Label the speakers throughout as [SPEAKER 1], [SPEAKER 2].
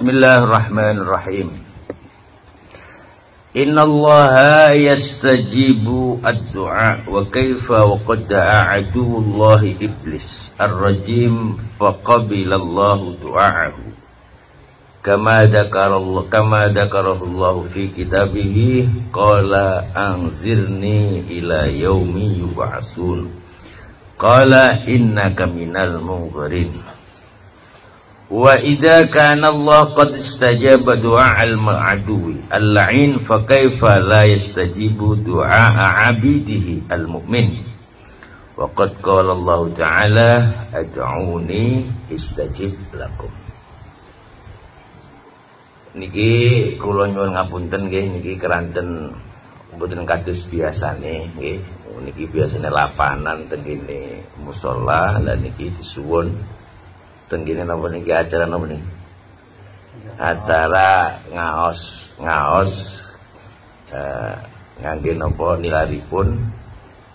[SPEAKER 1] Bismillahirrahmanirrahim. Innallaha yastajibu ad-du'a wa kaifa wa qad da'a aduwullahi iblis ar-rajim faqabilallahu du'a'ahu kama dzakarahu Allah fi kitabihi qala anzirni ila yaumi yub'atsun qala innaka minal munzirin. Wa idza kana Allah qad istajaba du'a al-ma'duwi al-la'in fa kaifa la yastajibu du'a 'abidihi al-mu'min. Wa qad qala Allah ta'ala ad'uni istajib lakum. Niki kula nyuwun ngapunten nggih, niki keranten mboten kados biasane nggih. Niki biasane lapanan teng kene musala, lan niki disuwun teng kene napa niki acara napa niki? Acara ngaos ngangge napa nilaripun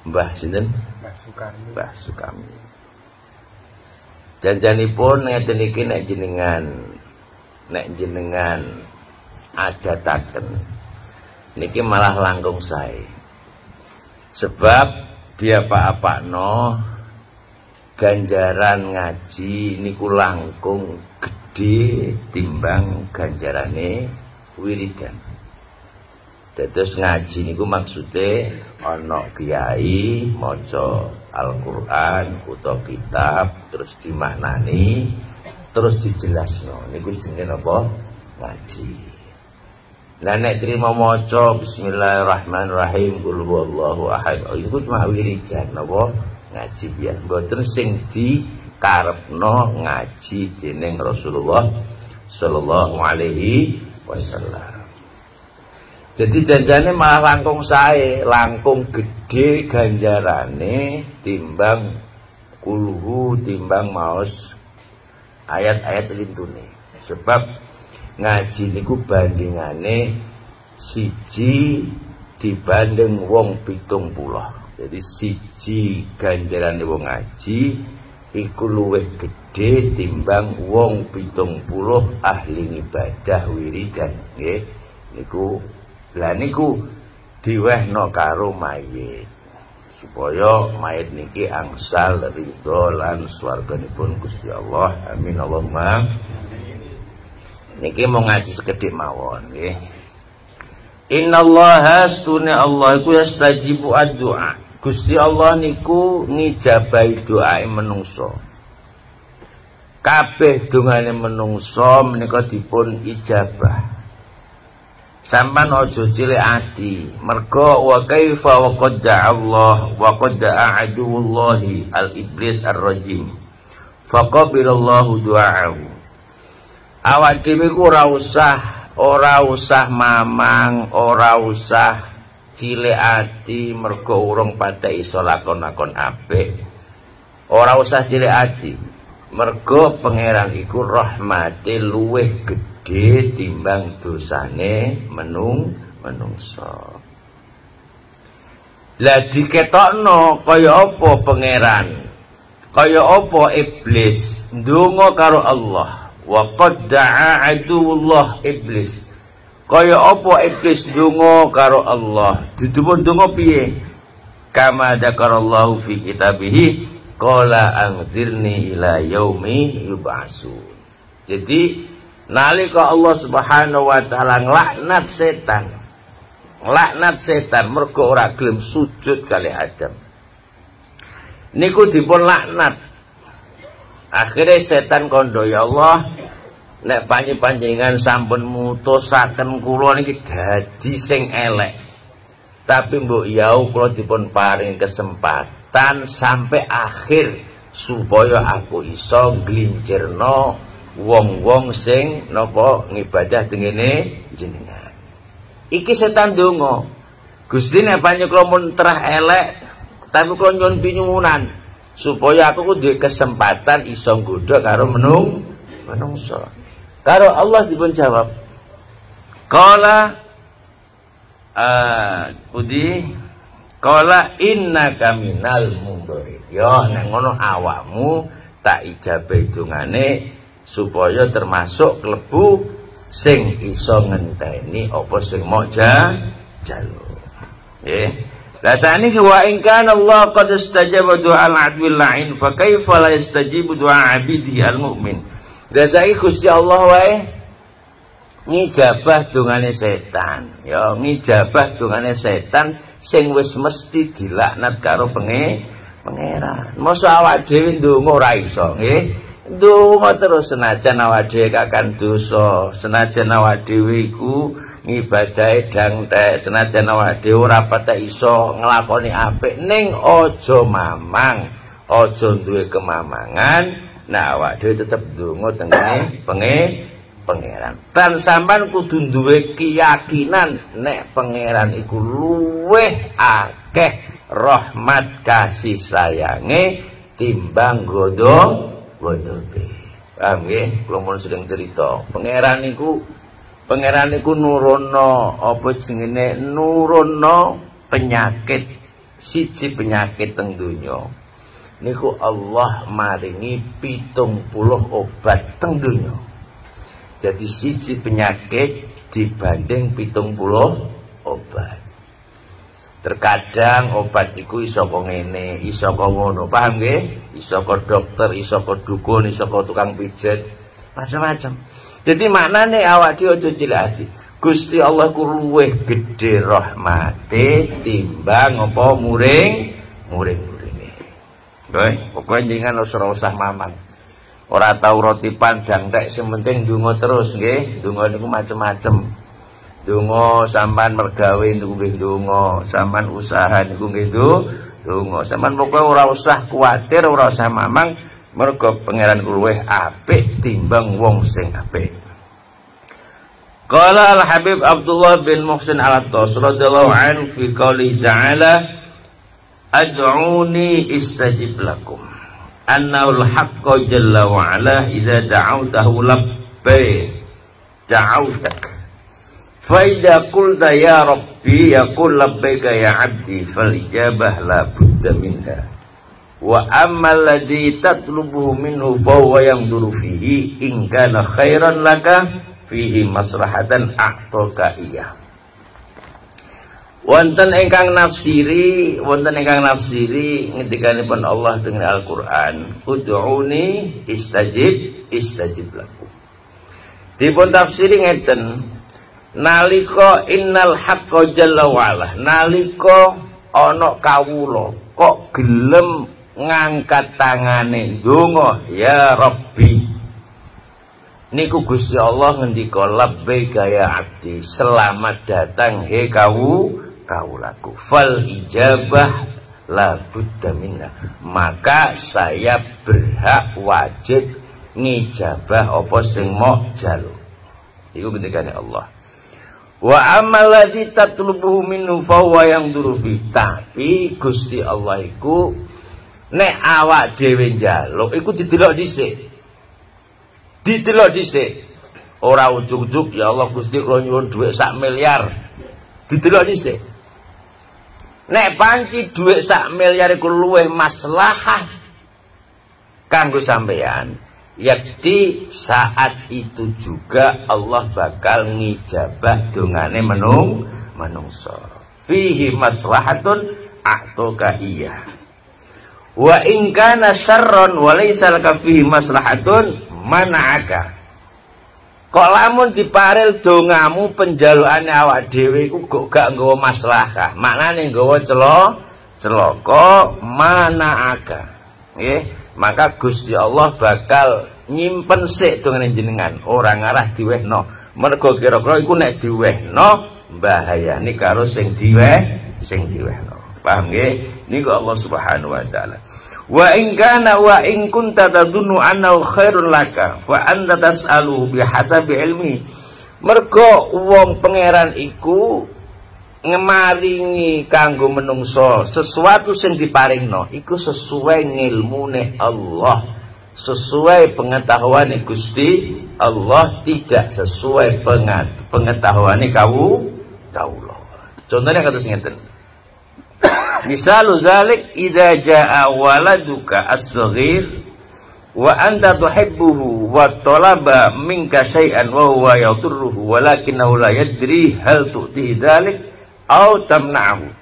[SPEAKER 1] Mbah sinten? Mbah Sukami. Janjanipun ngeten iki nek jenengan adataken niki malah langkung sae. Sebab dia apa-apano ganjaran ngaji niku langkung gede timbang ganjarane wiridan. Dados ngaji niku maksude ana kiai maca Al-Qur'an utawa kitab terus dimaknani terus dijelasno niku jenenge napa ngaji. Lah nek trimo maca bismillahirrahmanirrahim qul huwallahu ahad iku cuma wiridan napa ngaji biyen mboten sing dikarepno ngaji dening Rasulullah sallallahu alaihi wasallam. Jadi janjane malah langkung sae, langkung gede ganjarane timbang kulhu timbang maos ayat-ayat lintune. Sebab ngaji niku bandingane siji dibanding wong 70. Jadi siji ganjarane wong ngaji iku luwih gedhe timbang wong 70 ahli ibadah wiridan nggih. Niku diwehno karo mayit supaya mayit niki angsal ridho lan swarganipun Gusti Allah. Amin Allahumma. Niki mau ngaji sekedhik mawon nggih. Innallaha astune Allah iku yastajibu ad-du'a. Gusti Allah niku ngijabahi doae menungso. Kabeh dongane menungso menika dipun ijabah. Sampan ojo cilik ati mergo wa kaifa wa qad da'a Allah wa qad da'a aduwullahi al-iblis ar-rajim faqabilallahu du'a'ahu. Awak dhewe ku ora usah mamang, ora usah cilik ati mergo urung patek iso lakon-lakon apik. Ora usah cilik ati mergo pangeran iku rahmate luwih gedhe timbang dosane menungso. Lah diketokno kaya apa pangeran, kaya apa iblis ndonga karo Allah. Wa qad da'a aduwullah iblis. Kaya apa iblis ndonga karo Allah? Dudupun ndonga piye? Kama dzakarallahu fi kitabihi qala anzirni ila yaumi yub'atsun. Jadi nalika Allah Subhanahu wa taala nglaknat setan mergo ora gelem sujud kali Adam. Niku dipun laknat. Akhirnya setan kondo, ya Allah, nek panjenengan sampun mutusaken kula niki dadi sing elek. Tapi mbok yau kula dipun paring kesempatan sampai akhir supaya aku iso nglincirno wong-wong sing napa ngibadah tengene jenengan. Iki setan donga. Gusti nek panjenengan kula mun terah elek, tapi kula nyuwun pinyuwunan supaya aku duwe kesempatan iso nggodha karo menungso. Karo Allah dipun jawab. Qala innaka minal munzirin. Ya nek ngono awakmu tak ijabahi dongane supaya termasuk klebu sing iso ngenteni apa sing mau jaluk. Nggih. Lah saniki wa in kana Allah qad istajaba du'a al-'abdil la'in fa kaifa la yastajibu du'a 'abdihi al-mu'min. Lah saiki Gusti Allah wae ngijabah dongane setan. Ya ngijabah dongane setan sing wis mesti dilaknat karo pangeran. Mosok awak dhewe ndonga ora iso, nggih. Ndonga terus senajan awak dhewe kakan dosa, senajan awak dhewe iku ngibadahe dangtek, senajan awak dhewe ora patek iso nglakoni apik, ning aja mamang, aja duwe kemamangan. Nah awak dhewe tetep ndonga tengene pangeran. Tan sampean kudu duwe keyakinan nek pangeran iku luweh akeh rahmat kasih sayange timbang godho-godhoke. Paham nggih? Kula mun sering cerita, pangeran iku nurono apa jenenge nurono penyakit siji penyakit teng donya. Niku Allah maringi 70 obat teng donya. Jadi siji penyakit dibanding 70 obat. Terkadang obat iku iso kok ngene, iso kok ngono, paham nggih? Iso kok dokter, iso kok dukun, iso kok tukang pijet, macam-macam. Jadi maknane awak dhewe aja cilik ati. Gusti Allah ku luweh gedhe rahmate timbang apa muring-muringe. Nggih, pokoke jenengan ora usah mamang. Ora tau roti pandang tek sing penting ndonga terus nggih. Ndonga niku macem-macem. Ndonga sampean mergawe niku nggih ndonga, sampean usaha niku nggih ndonga. Sampean pokoke ora usah kuwatir, ora usah mamang. Mergo pangeran luweh apik timbang wong sing apik. Qala al-Habib Abdullah bin Muhsin Al-Attas radhiyallahu anhu fi qouli ta'ala ad'uni istajib lakum. Annahu al-haqqu jalla wa ala idza da'awtahu labbai da'awtak. Fa idza qulta ya rabbi yaqul labbaika ya 'abdi fal ijabah la budda minha. Wa ammal ladzi tatlubuhu minhu fa huwa yanzuru fihi in kana khairan laka fihi maslahatan a'taka iya. Wonten ingkang nafsiri ngendikanipun Allah dengan Al-Qur'an, ud'uni istajib lakum. Dipun tafsiri ngeten, nalika innal haqqo jalla wa ala, nalika ana kawula kok gelem ngangkat tangane ndonga ya Rabbi, niku Gusti Allah ngendika labbaika ya abdi, selamat datang he kawulaku, fal ijabah la budda minna, maka saya berhak wajib ngijabah apa sing mau jaluk. Iku ngendikane Allah. Wa amal ladzi tatlubuhu minhu fa huwa yanzuru fi, tapi Gusti Allah iku nek awak dhewe njaluk iku didelok dhisik. Ora ujug-ujug ya Allah Gusti kula nyuwun dhuwit 1 miliar. Didelok dhisik. Nek panci dhuwit 1 miliar iku luwih maslahah kanggo sampeyan, yakti saat itu juga Allah bakal ngijabah dongane menungso. Fihi maslahatun a'toka iya. Wa in kana syarron wa laysa laka fihi maslahatun mana'aka. Kok lamun diparil dongamu penjalukane awak dhewe iku kok gak nggawa maslahah, maknane nggawa celaka mana'aka. Nggih, maka Gusti Allah bakal nyimpen sik dongane jenengan, ora ngarah diwehno. Mergo kira-kira iku nek diwehno bahayane karo sing diwehno. Paham nggih? Niku Allah Subhanahu wa taala. Wa in kana wa in kunta tadunnu annahu khairun laka fa anta tas'alu bihasabi ilmi. Mergo wong pangeran iku ngemaringi kanggo menungso sesuatu sing diparingno iku sesuai ngilmune Allah, sesuai pengetahuane Gusti Allah, tidak sesuai pengetahuane kawula. Contohnya kata ngeten. Misalu dzalik idza jaa waladuka as-saghir wa anta tuhibbuhu wa talaba minka syai'an wa huwa yadurruhu walakinahu la yadri hal tu'tihi dzalik au tamna'hu.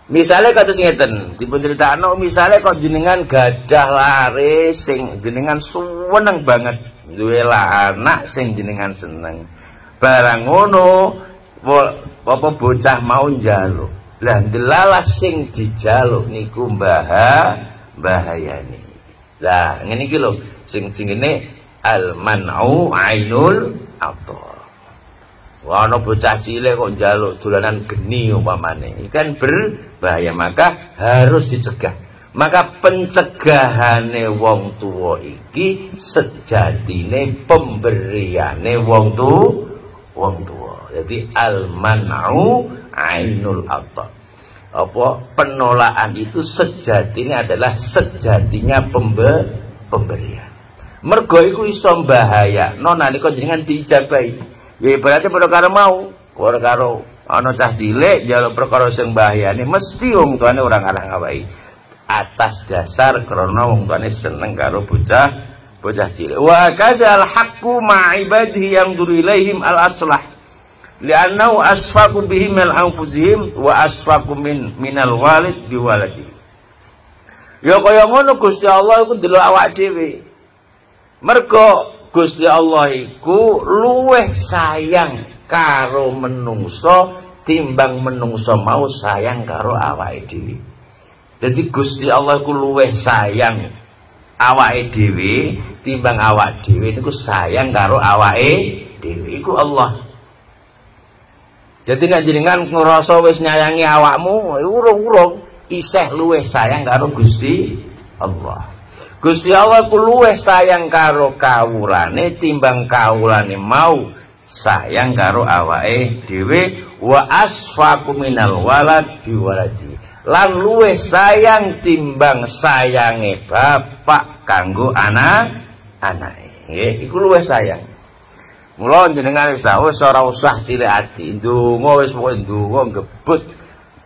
[SPEAKER 1] Misale kados ngeten, dipun critakno misale kok jenengan gadah laris sing jenengan seneng banget, duwe anak sing jenengan seneng. Barang ngono apa bocah mau njaluk. Lah ndelalah sing dijaluk niku bahayane. Lah ngene iki lho, sing ngene al-man'u ainul athar. Wah, ana bocah cilik kok njaluk dolanan geni umpamane, kan berbahaya, maka harus dicegah. Maka pencegahane wong tuwa iki sejatine pemberiane wong tuwa. Jadi al-man'u ainul athar. Apa penolakan itu sejatinya adalah sejatinya pemberian. Mergo iku iso mbahayakno nalika jenengan diijabahi. Ya berarti pada karo mau, pada karo ana cah cilik njaluk perkara sing bahayane mesti wong tuane ora ngarang awake. Atas dasar krana wong tuane seneng karo bocah cilik. Wa kadzal haqqu ma'ibadihi yang duru ilaihim al-aslah. Li'annahu asfaqu bihim min anfusihim wa asfaqu minal walid biwaladi. Ya kaya ngono Gusti Allah iku ndelok awak dhewe. Mergo Gusti Allah iku luweh sayang karo menungso timbang menungso mau sayang karo awake dhewe. Jadi Gusti Allah iku luweh sayang awake dhewe timbang awak dhewe niku sayang karo awake dhewe iku Allah. Jadi nek jenengan ngrasa wis nyayangi awakmu, urung-urung isih luweh sayang karo Gusti Allah. Gusti Allah ku luweh sayang karo kawulane timbang kawulane mau sayang karo awake dhewe wa asfaqu minal walad biwaladi. Lan luweh sayang timbang sayange bapak kanggo anake. Nggih, iku luweh sayang. Mula jenengan wis ora usah cilik ati. Ndonga wis pokoke ndonga gebut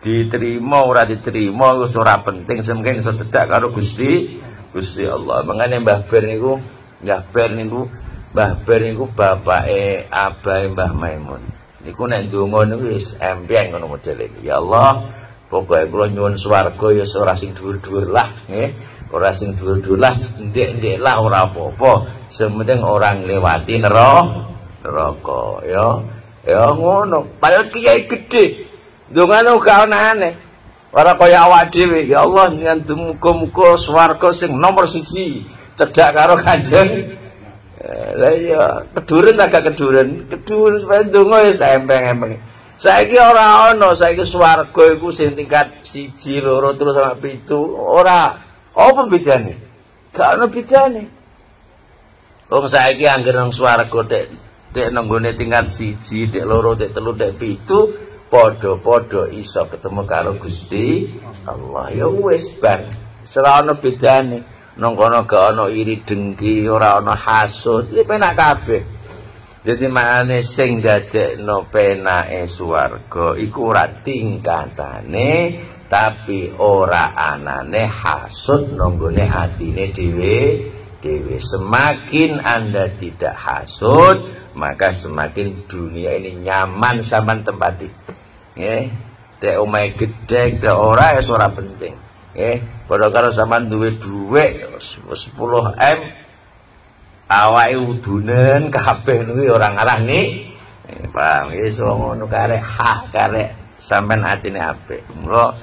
[SPEAKER 1] diterima ora diterima wis ora penting, semengke iso cedhak karo Gusti Allah. Mangane Mbah Ber niku, Mbah Ber niku bapake abahe Mbah Maimun. Niku nek ndonga niku wis empeng ngono modele. Ya Allah, pokoke kula nyuwun swarga ya ora sing dhuwur-dhuwur lah, nggih. Ora sing dhuwur-dhuwur lah, ndek-ndek lah ora apa-apa. Sementing orang ngliwati neraka, ya ngono. Padahal kiai gedhe. Ndongane uga ana aneh. Ora kaya awak dhewe, ya Allah nyen muga-muga swarga sing nomor 1 cedhak karo Kanjeng. Lah iya, keduren supaya ndonga ya saempeng-empeng. Saiki ora ana, saiki swarga iku sing tingkat 1, 2, 3 sampai 7, ora. Apa bedane? Gak ana bedane. Wong saiki anggere nang swarga tek nanggone tingkat 1, tek 2, tek 3, tek 7 padha-padha iso ketemu karo Gusti Allah. Ya wis bar. Ora ana bedane. Nang kono gak ana iri dengki, ora ana hasud, iki penak kabeh. Dadi makane sing dadekno penake swarga iku ora tingkatane, tapi ora anane hasud nanggone atine dhewe. Semakin Anda tidak hasud, maka semakin dunia ini nyaman sampean tempati. Nggih, dek omahe gedhe dek ora ya ora penting. Nggih, padha karo sampean duwe dhuwit 10M awake udunen kabeh niku ora ngarani. Paham wis ngono karek hak karek sampean atine apik. Mula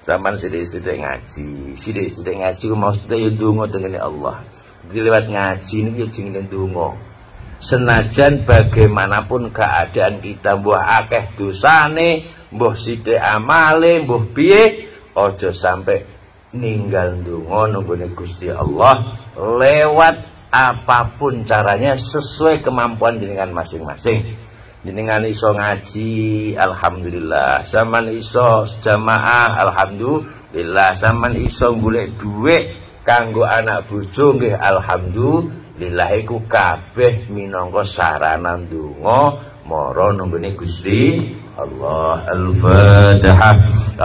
[SPEAKER 1] sampean sithik-sithik ngaji. Sithik-sithik ngaji ku maksude yo ndonga dengene Allah. Dilewat ngaji niku jenenge ndonga. Senajan bagaimanapun keadaan kita, mbuh akeh dosane, mbuh sithik amale, mbuh piye, aja sampai ninggal ndonga nunggone Gusti Allah lewat apapun caranya sesuai kemampuan jenengan masing-masing. Jenengan iso ngaji, alhamdulillah. Sampeyan iso jamaah, alhamdulillah. Sampeyan iso golek dhuwit kanggo anak bojo, nggih alhamdulillah. Iku kabeh minangka sarana ndonga mara nunggone Gusti Allah. Al-Fatihah.